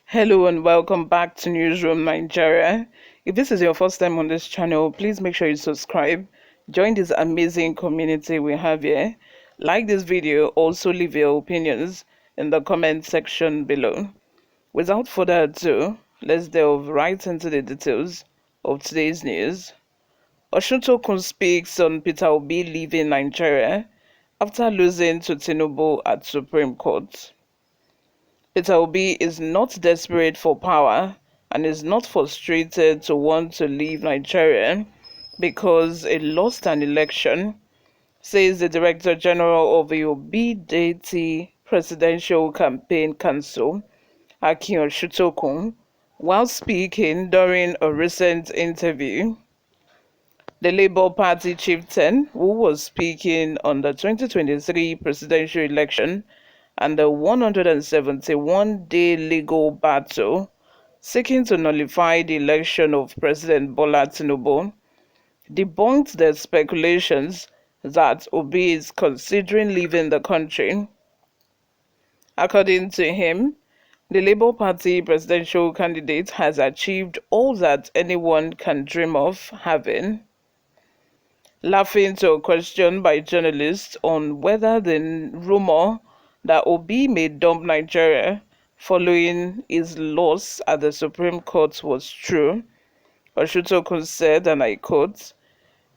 Hello and welcome back to Newsroom Nigeria. If this is your first time on this channel, please make sure you subscribe. Join this amazing community we have here. Like this video, also leave your opinions in the comment section below. Without further ado, let's delve right into the details of today's news. Osuntokun speaks on Peter Obi leaving Nigeria after losing to Tinubu at Supreme Court. Peter Obi is not desperate for power and is not frustrated to want to leave Nigeria because he lost an election, says the Director General of the Obi Presidential Campaign Council, Osuntokun, while speaking during a recent interview. The Labour Party chieftain, who was speaking on the 2023 presidential election and the 171-day legal battle seeking to nullify the election of President Bola Tinubu, debunked the speculations that Obi is considering leaving the country. According to him, the Labour Party presidential candidate has achieved all that anyone can dream of having. Laughing to a question by journalists on whether the rumor that Obi may dump Nigeria following his loss at the Supreme Court was true, Osuntokun said, and I quote,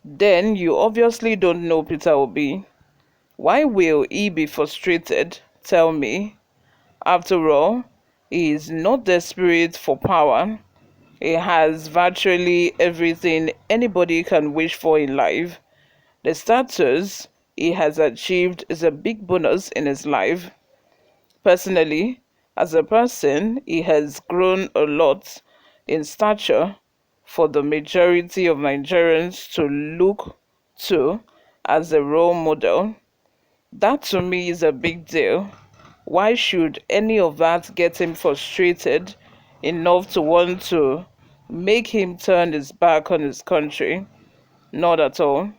"Then you obviously don't know Peter Obi. Why will he be frustrated? Tell me. After all, he is not desperate for power. He has virtually everything anybody can wish for in life. The status he has achieved is a big bonus in his life. Personally, as a person, he has grown a lot in stature for the majority of Nigerians to look to as a role model. That to me is a big deal. Why should any of that get him frustrated enough to want to make him turn his back on his country? Not at all.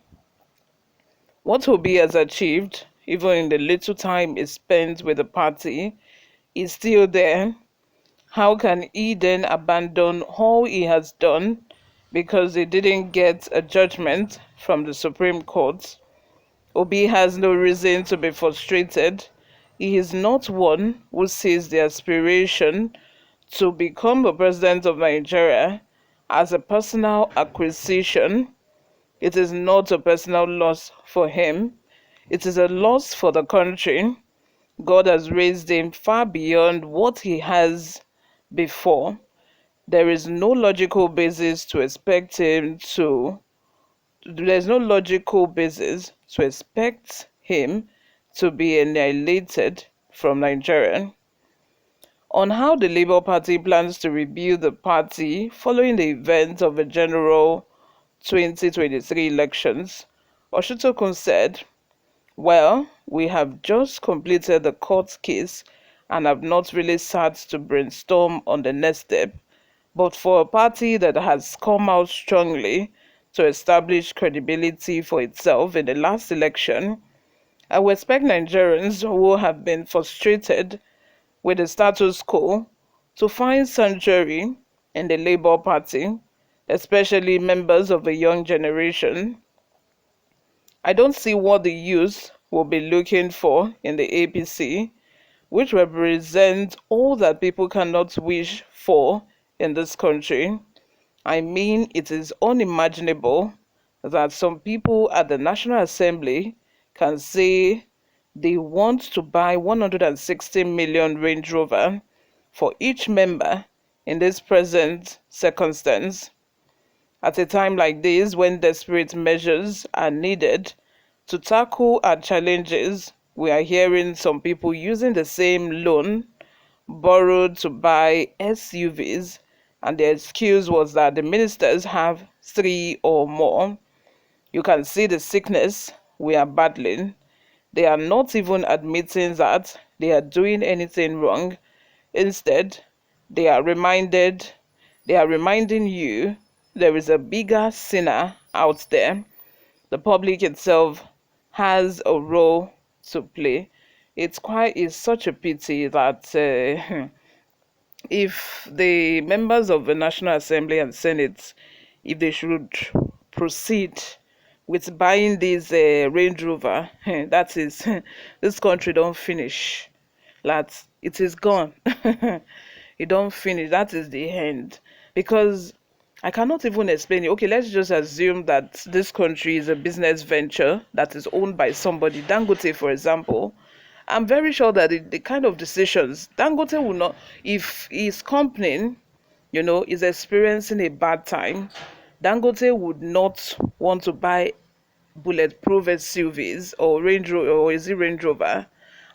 What Obi has achieved, even in the little time he spent with the party, is still there. How can he then abandon all he has done because he didn't get a judgment from the Supreme Court? Obi has no reason to be frustrated. He is not one who sees the aspiration to become the president of Nigeria as a personal acquisition. It is not a personal loss for him. It is a loss for the country. God has raised him far beyond what he has before. There's no logical basis to expect him to be annihilated from Nigeria. On how the Labour Party plans to rebuild the party following the event of the general 2023 elections, Osuntokun said, "Well, we have just completed the court case and have not really sat to brainstorm on the next step. But for a party that has come out strongly to establish credibility for itself in the last election, I would expect Nigerians who have been frustrated with the status quo to find sanctuary in the Labour Party, especially members of the young generation. I don't see what the youth will be looking for in the APC, which represents all that people cannot wish for in this country. I mean, it is unimaginable that some people at the National Assembly can say they want to buy 160 million Range Rover for each member in this present circumstance. At a time like this, when desperate measures are needed to tackle our challenges, we are hearing some people using the same loan borrowed to buy SUVs, and the excuse was that the ministers have three or more. You can see the sickness we are battling. They are not even admitting that they are doing anything wrong. Instead, they are reminding you there is a bigger sinner out there. The public itself has a role to play. It's such a pity that if the members of the National Assembly and Senate, if they should proceed with buying this Range Rover, that is, this country don't finish. That it is gone. It don't finish. That is the end. Because I cannot even explain it. Okay, let's just assume that this country is a business venture that is owned by somebody. Dangote, for example. I'm very sure that the kind of decisions Dangote will not, if his company, is experiencing a bad time, Dangote would not want to buy bulletproof SUVs or Range Rover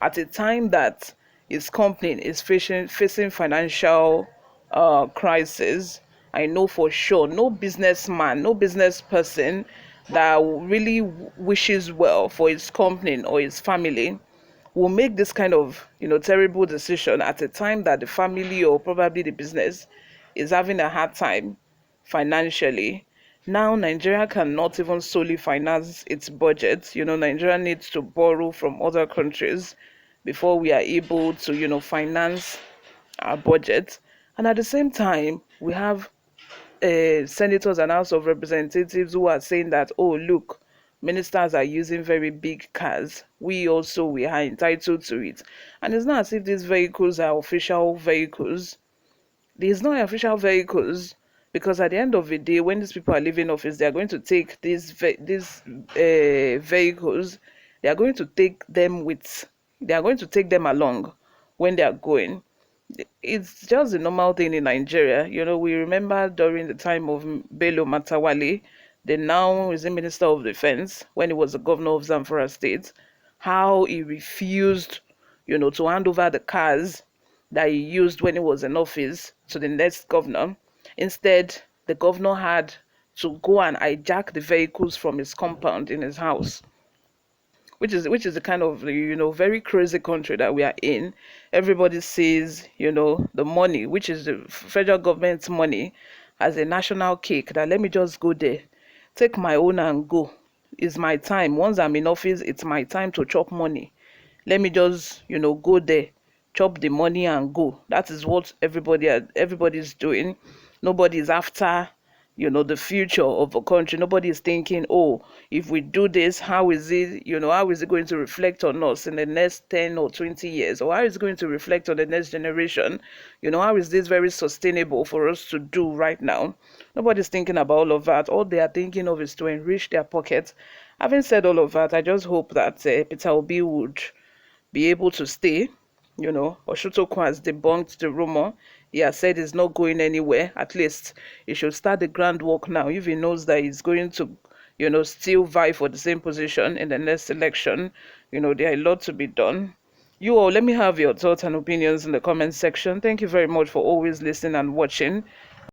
at a time that his company is facing financial crisis. I know for sure no businessman, no business person that really wishes well for his company or his family will make this kind of terrible decision at a time that the family or probably the business is having a hard time financially. Now Nigeria cannot even solely finance its budget. Nigeria needs to borrow from other countries before we are able to finance our budget. And at the same time, we have senators and House of Representatives who are saying that, oh, look, ministers are using very big cars. We are entitled to it. And it's not as if these vehicles are official vehicles. These not official vehicles because at the end of the day, when these people are leaving office, they are going to take these vehicles. They are going to take them with. They are going to take them along when they are going. It's just a normal thing in Nigeria. We remember during the time of Bello Matawale, the now is the Minister of Defense, when he was the governor of Zamfara State, how he refused, to hand over the cars that he used when he was in office to the next governor. Instead, the governor had to go and hijack the vehicles from his compound in his house, which is the kind of very crazy country that we are in. Everybody sees the money, which is the federal government's money, as a national cake, that let me just go there, take my own and go. It's my time. Once I'm in office, it's my time to chop money. Let me just go there, chop the money and go. That is what everybody's doing. Nobody's after the future of a country. Nobody is thinking, oh, if we do this, how is it going to reflect on us in the next 10 or 20 years, or how is it going to reflect on the next generation? How is this very sustainable for us to do right now? Nobody's thinking about all of that. All they are thinking of is to enrich their pockets. Having said all of that, I just hope that Peter Obi would be able to stay. Osuntokun has debunked the rumor. He has said he's not going anywhere. At least he should start the groundwork now. If he knows that he's going to, still vie for the same position in the next election, there are a lot to be done. You all, let me have your thoughts and opinions in the comment section. Thank you very much for always listening and watching.